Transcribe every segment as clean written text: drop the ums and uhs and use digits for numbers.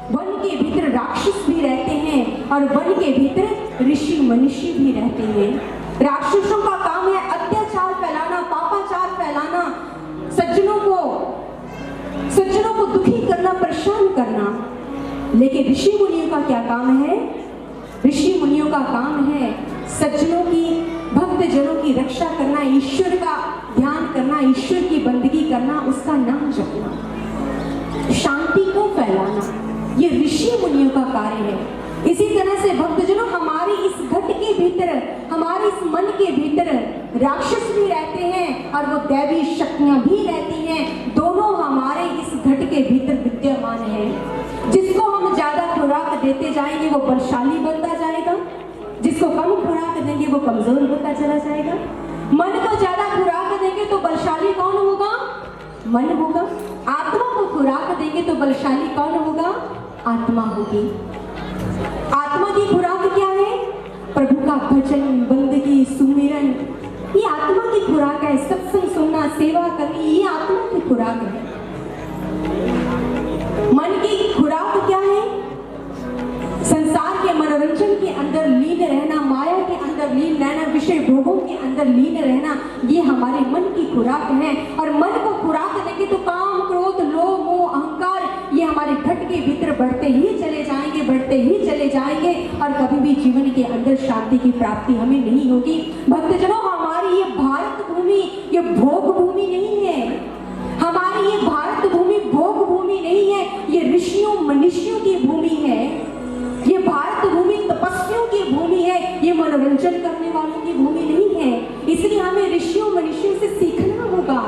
One के भीतर राक्षस भी रहते हैं और वन के भीतर ऋषि मनुष्य भी रहते हैं। राक्षसों का काम है अत्याचार फैलाना, पापाचार फैलाना, सज्जनों को दुखी करना, परेशान करना। लेकिन ऋषि मुनियों का क्या काम है? ऋषि मुनियों का काम है सज्जनों की, भक्त जनों की रक्षा करना, ईश्वर का ध्यान करना, ईश्वर की बंदगी करना, उसका नाम जपना, शांति को फैलाना। ये ऋषि मुनियों का कार्य है। इसी तरह से भक्तजनों, हमारे इस घट के भीतर, हमारे इस मन के भीतर राक्षस भी रहते हैं और वो दैवी शक्तियां भी रहती हैं। दोनों हमारे इस घट के भीतर विद्यमान है। जिसको हम ज्यादा खुराक देते जाएंगे वो बलशाली बनता जाएगा, जिसको कम खुराक देंगे वो कमजोर होता चला जाएगा। मन को ज्यादा खुराक देंगे तो बलशाली कौन होगा? मन होगा। आत्मा को खुराक देंगे तो बलशाली कौन होगा? आत्मा होगी। आत्मा की खुराक क्या है? प्रभु का भजन, बंदगी, सुमिरन, ये आत्मा की खुराक है। सत्संग सुनना, सेवा करनी, ये आत्मा की खुराक है। मन की खुराक क्या है? संसार के मनोरंजन के अंदर लीन रहना, माया के अंदर लीन रहना, विषय भोगों के अंदर लीन रहना, ये हमारे मन की खुराक है। और मन को खुराक देंगे तो काम, क्रोध, लोभ, मोह, अहंकार, ये हमारे घट के भीतर बढ़ते ही चले जाएंगे, बढ़ते ही चले जाएंगे और कभी भी जीवन के अंदर शांति की प्राप्ति हमें नहीं होगी। भक्तजनों, हमारी ये भारत भूमि ये भोग भूमि नहीं है। हमारी ये भारत भूमि भोग भूमि नहीं है, ये ऋषियों मनुष्यों की भूमि है। ये भारत भूमि तपस्वियों की भूमि है, ये मनोरंजन करने वालों की भूमि नहीं है। इसलिए हमें ऋषियों मनुष्यों से सीखना होगा।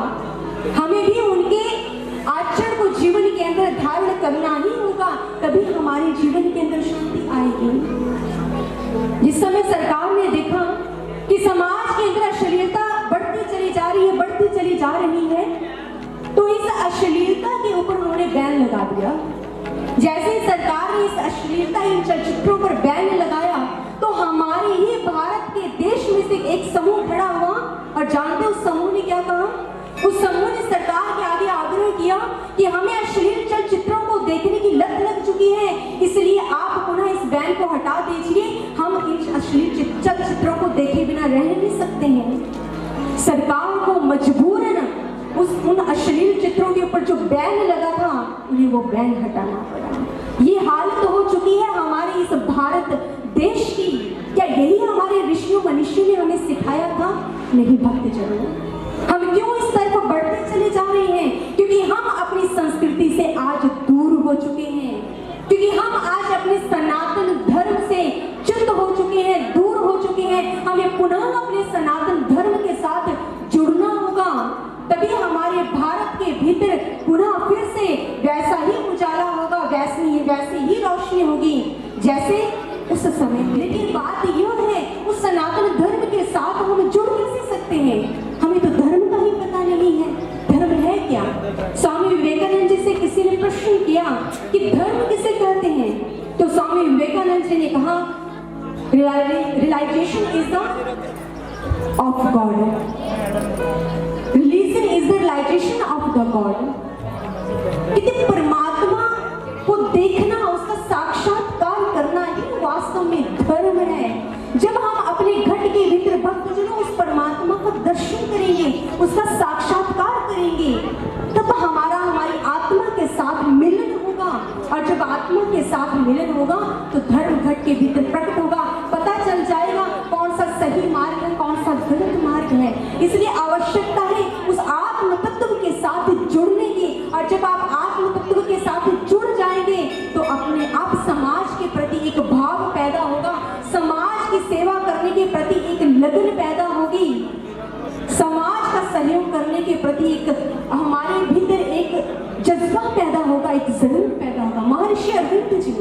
हमें भी उनके आचरण को जीवन के अंदर धारण करना ही होगा, तभी हमारे जीवन के अंदर शांति आएगी। जिस समय सरकार ने देखा कि समाज के अंदर अश्लीलता बढ़ती चली जा रही है, बढ़ती चली जा रही है, तो इस अश्लीलता के ऊपर उन्होंने बैन लगा दिया। जैसे ही सरकार ने इस अश्लीलता, इन चलचित्रों पर बैन लगाया, तो हमारे ही भारत के देश में से एक समूह खड़ा हुआ और जानते उस समूह ने क्या कहा? उस समूह ने सरकार के आगे आग्रह किया कि हमें अश्लील चलचित्रों को देखने की लत लग चुकी है, इसलिए आप पुनः इस बैन को हटा दीजिए। हम इन अश्लील चलचित्रों को देखे बिना रह नहीं सकते हैं। सरकार को मजबूरन उन अश्लील चित्रों के ऊपर जो बैन लगा था, उन्हें वो बैन हटाना पड़ा। ये हालत हो चुकी है हमारे इस भारत देश की। क्या यही हमारे ऋषियों मनुष्यों ने हमें सिखाया था? नहीं भक्तजनों, हम क्यों इस तरफ बढ़ते चले जा रहे हैं? क्योंकि हम अपनी संस्कृति से आज दूर हो चुके हैं, क्योंकि हम आज अपने सनातन धर्म से च्युत हो चुके हैं, दूर हो चुके हैं। हमें पुनः अपने सनातन धर्म के साथ जुड़ना होगा, तभी हमारे भारत के भीतर पुनः फिर से वैसा ही उजाला होगा, वैसी ही रोशनी होगी जैसे उस समय। लेकिन बात यह है, उस सनातन धर्म के साथ हम जुड़ कैसे सकते हैं? हमें तो धर्म का ही पता नहीं है। धर्म है क्या? स्वामी विवेकानंद जी से किसी ने प्रश्न किया कि धर्म किसे कहते हैं? तो स्वामी विवेकानंद जी ने कहा, realization is the of God, religion is the realization of the God. परमात्मा को देखना, उसका साक्षात्कार करना ही वास्तव में धर्म है। जब हम अपने घट के भीतर भक्तजनों उस परमात्मा का दर्शन करेंगे, उसका साक्षात्कार करेंगे, तब हमारी आत्मा के साथ मिलन होगा। और जब आत्मा के साथ मिलन होगा तो धर्म घट के भीतर प्रकट होगा। पता चल जाएगा कौन सा सही मार्ग है, कौन सा गलत मार्ग है। इसलिए आवश्यकता है उस आत्म तत्व के साथ जुड़ने की। और जब आप आत्म तत्व के साथ जुड़ जाएंगे तो अपने आप समाज के प्रति एक भाव पैदा होगा, समाज की सेवा करने के प्रति एक लगन पैदा होगी, समाज का सहयोग करने के प्रति एक हमारे भीतर एक जज्बा पैदा होगा, एक जरूर पैदा होगा। महर्षि अरविंद जी,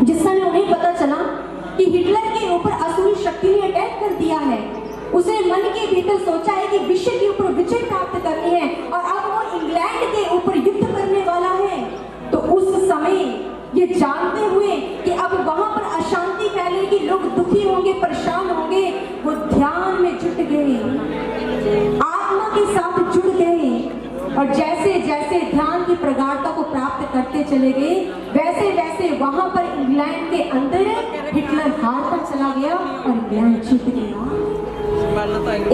जिस समय उन्हें पता चला कि हिटलर के ऊपर असुरी शक्ति ने अटैक कर दिया है, उसने मन के भीतर सोचा है कि विश्व के ऊपर विजय प्राप्त करनी है और अब वो इंग्लैंड के ऊपर युद्ध करने वाला है। तो उस समय ये जानते हुए कि अब वहां पर अशांति फैलेगी, लोग दुखी होंगे, परेशान होंगे, वो ध्यान में जुट गए, आत्मा के साथ जुड़ गए। और जैसे जैसे ध्यान की प्रगाढ़ता को प्राप्त करते चले गए, वैसे वैसे वहां पर इंग्लैंड के अंदर हिटलर हारता चला गया और इंग्लैंड जीत गया।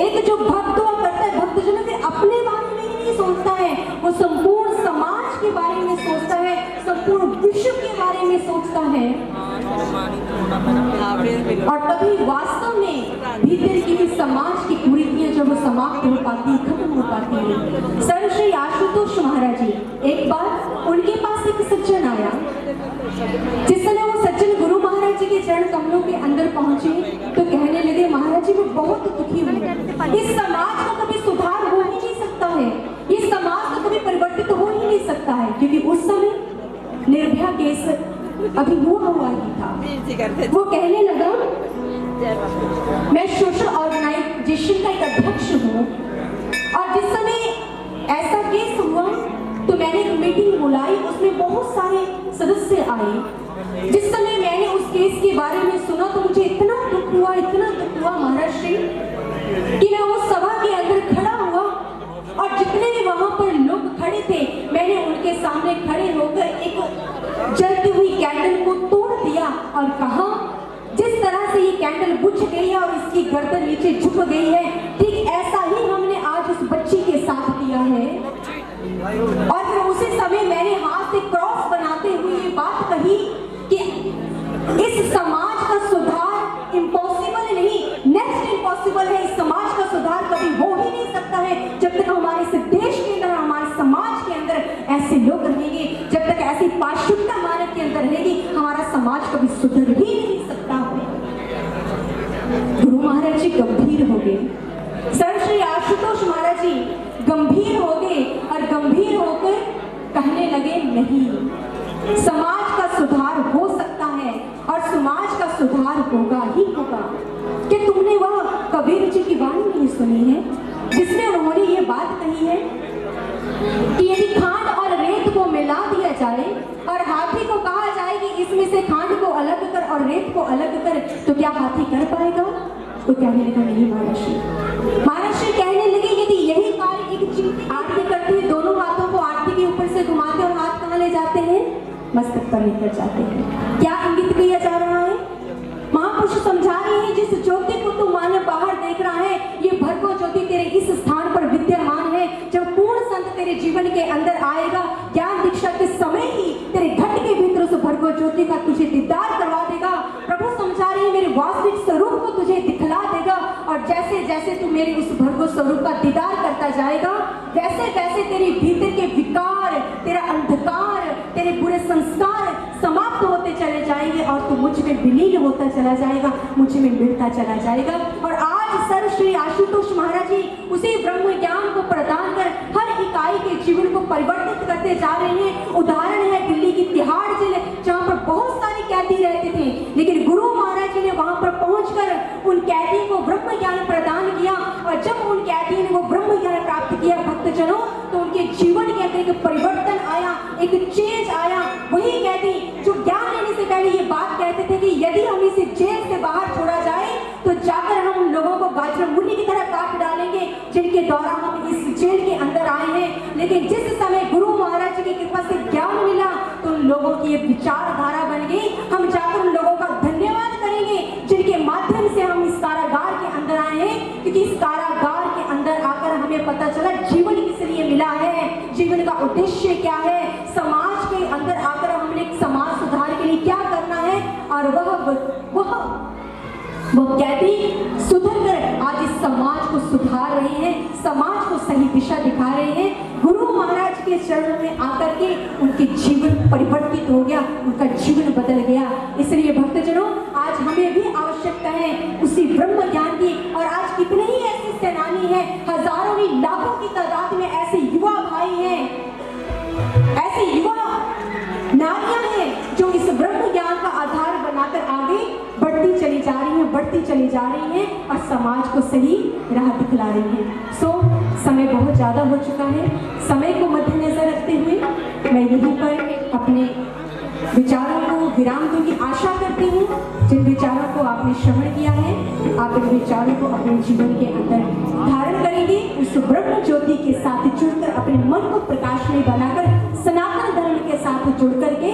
एक जो भक्त हुआ करता है, भक्तजनों के अपने बारे में ही नहीं सोचता है, वो संपूर्ण समाज के बारे में सोचता है, संपूर्ण विश्व के बारे में सोचता है। और तभी वास्तव में भीतर की भी समाज की कुरीतियां जब वो समाप्त हो पाती, खत्म हो पाती है। सर श्री आशुतोष महाराज जी, एक बार उनके पास एक सज्जन आया। जिस समय वो सज्जन गुरु महाराज जी के चरण कमलों के अंदर पहुंचे तो कहने लगे, महाराज जी मैं बहुत दुखी हूँ, इस समाज का कभी सुधार हो ही नहीं सकता है, ये समाज का कभी परिवर्तित हो ही नहीं सकता है। क्योंकि उस समय निर्भया केस अभी हुआ ही था। वो कहने लगा, मैं सोशल ऑर्गेनाइजेशन का एक अध्यक्ष हूँ और जिस समय ऐसा केस हुआ तो मैंने एक मीटिंग बुलाई, उसमें बहुत सारे सदस्य आए। जिस समय मैंने उस केस के बारे में सुना तो मुझे इतना दुख हुआ महाराज श्री, कि मैं उस सभा के अंदर खड़ा हुआ और जितने भी वहां पर लोग खड़े थे, मैंने उनके सामने खड़े होकर एक जलती हुई कैंडल को तोड़ दिया और कहा, जिस तरह से ये कैंडल बुझ गई है और इसकी गर्दन नीचे झुक गई है, ठीक ऐसा ही हमने आज उस बच्ची के साथ किया है। और फिर उसी समय मैंने हाथ से क्रॉस बनाते हुए ये बात कही कि इस समाज का सुधार इम्पॉसिबल नहीं, नेक्स्ट इम्पॉसिबल है। इस समाज का सुधार कभी हो ही नहीं सकता है जब तक हमारे इस देश के अंदर, हमारे समाज के अंदर ऐसे लोग रहेंगे, जब तक ऐसी पाशुद्धता मानव के अंदर रहेगी, हमारा समाज कभी सुधर ही नहीं सकता। गुरु महाराज जी गंभीर हो गए, सर श्री आशुतोष महाराज जी गंभीर हो गए और गंभीर होकर कहने लगे, नहीं, समाज का सुधार हो सकता है और समाज का सुधार होगा ही होगा। कि तुमने वह कबीर जी की वाणी नहीं सुनी है जिसमें उन्होंने ये बात कही है कि यदि खांड और रेत को मिला दिया जाए और हाथी को कहा जाए कि इसमें से खांड को अलग कर और रेत को अलग कर, तो क्या हाथी कर पाएगा? तो कहने लगा, नहीं महाराज श्री कहने लगे, यदि यही कार्य एक चींटी आरती करती है, दोनों हाथों को आरती के ऊपर से घुमाते और हाथ कहाँ ले जाते हैं? मस्तक पर लेकर जाते हैं। क्या इंगित किया जा रहा है? महापुरुष समझा रहे हैं, जिस ज्योति को तू मानव बाहर देख रहा है, ये भरको ज्योति तेरे इस स्थान पर विद्यमान है। जब पूर्ण संत तेरे जीवन के अंदर आएगा, ज्ञान दीक्षा के समय ही तेरे घट के भीतर उस भरको ज्योति का तुझे दीदार करवा देगा। प्रभु समझा रहे हैं, मेरे वास्तविक स्वरूप को तुझे दिखला देगा और जैसे जैसे तू मेरे उस भरको स्वरूप का दीदार करता जाएगा, वैसे वैसे तेरे भीतर के विकार, तेरा अंधकार, तेरे बुरे संस्कार समाप्त होते चले जाएंगे और तू मुझ में विलीन होता चला जाएगा, मुझ में मिलता चला जाएगा। और आज सर श्री आशुतोष महाराज जी उसी ब्रह्म ज्ञान को प्रदान कर हर इकाई के जीवन को परिवर्तित करते जा रहे हैं। उदाहरण है दिल्ली की तिहाड़ जेल, जहाँ पर बहुत सारे कैदी रहते थे, लेकिन गुरु महाराज जी ने वहां पर पहुंचकर उन कैदियों को ब्रह्म ज्ञान प्रदान किया। और जब उन कैदियों ने वो ब्रह्म ज्ञान प्राप्त किया भक्तजनों, तो उनके जीवन के अंदर एक परिवर्तन आया, एक चेंज आया। वही कैदी जो ज्ञान लेने से पहले ये बात कहते थे कि यदि हम इसे जेल से बाहर छोड़ा जाए तो जाकर हम उन लोगों को गाजर मूली की तरह काट डालेंगे जिनके द्वारा हम इस जेल के अंदर आए हैं। लेकिन जिस समय गुरु महाराज जी की कृपा से ज्ञान मिला तो उन लोगों की ये विचारधारा बन गई। हम जाकर उन लोगों का धन्यवाद करेंगे जिनके माध्यम से हम इस कारागार के अंदर आए हैं, क्योंकि इस कारागार के अंदर आकर हमें पता चला जीवन किस लिए मिला है, जीवन का उद्देश्य क्या है, समाज के अंदर आकर हमने एक समाज सुधार के लिए क्या करना है। और वह कैदी सुधर कर आज इस समाज को सुधार रहे हैं, समाज को सही दिशा दिखा रहे हैं। गुरु महाराज के चरणों में आकर के उनके जीवन परिवर्तित हो गया, उनका जीवन बदल गया। इसलिए भक्तजनों, आज हमें भी आवश्यकता है उसी ब्रह्म ज्ञान की। और आज कितने ही ऐसे सेनानी हैं, हजारों ही लाखों की तादाद में ऐसे युवा भाई हैं, ऐसे युवा नारियां हैं जो इस ब्रह्म ज्ञान का आधार बनाकर आगे बढ़ती चली जा रही हैं, बढ़ती चली जा रही हैं और समाज को सही राह दिखला रही हैं। समय बहुत ज़्यादा हो चुका है। समय को मद्देनजर रखते हुए मैं यहीं पर अपने विचारों को विराम दूंगी। आशा करती हूँ जिन विचारों को आपने श्रवण किया है, आप इन विचारों को अपने जीवन के अंदर धारण करेंगे, उस ब्रह्म ज्योति के साथ जुड़कर अपने मन को प्रकाशमय बनाकर सनातन धर्म के साथ जुड़ करके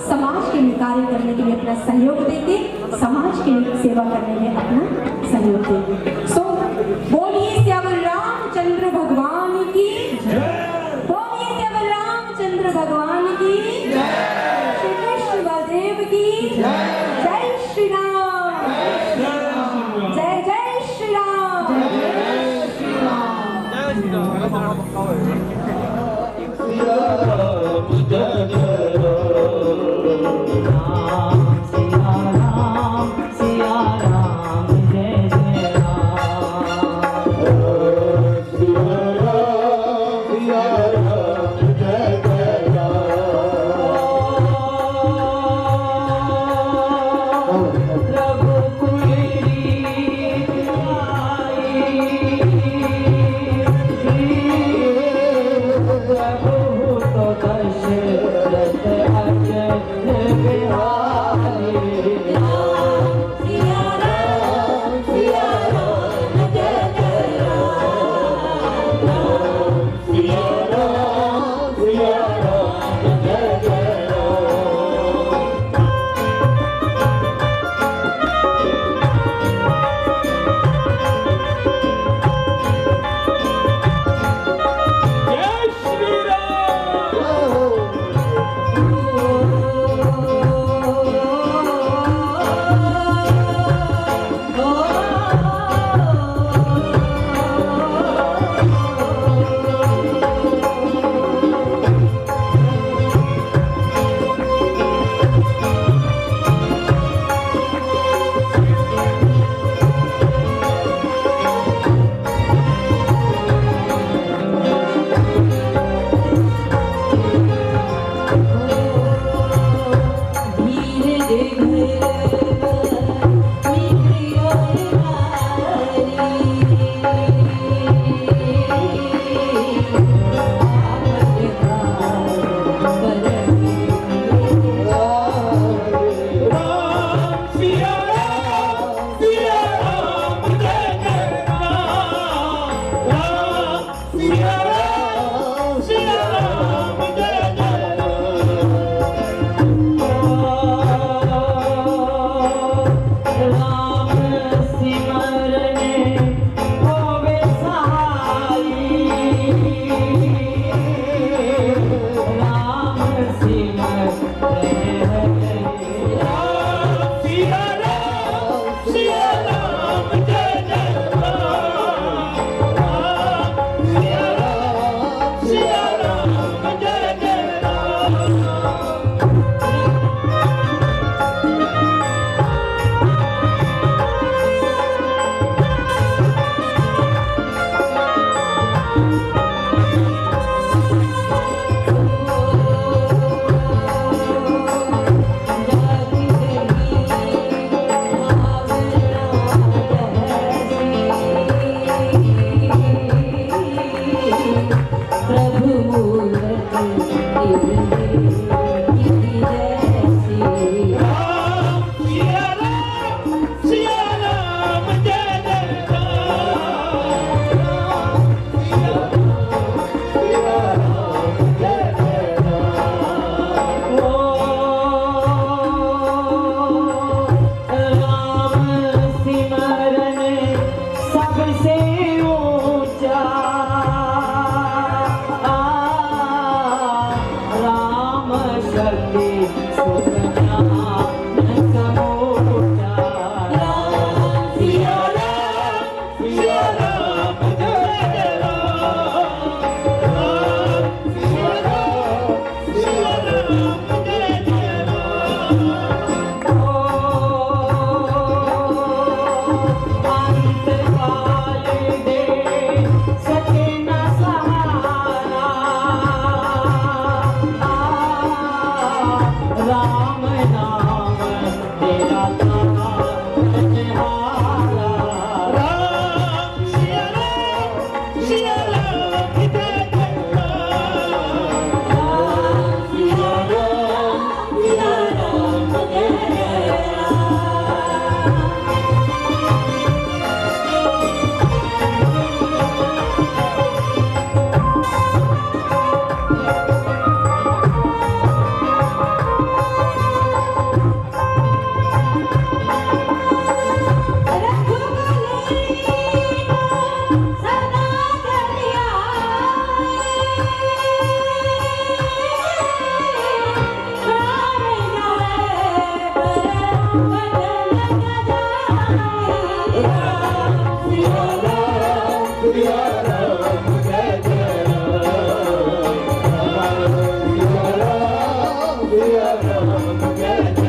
समाज के लिए कार्य करने के लिए अपना सहयोग देंगे, समाज के लिए सेवा करने में अपना सहयोग देंगे। सो बोलिए श्यामल रामचंद्र भगवान की जय, बोलिए श्यामल रामचंद्र भगवान की जय, श्री कृष्ण बलदेव की जय, जय श्री राम, जय जय श्री राम, जय श्री राम, जय श्री राम जय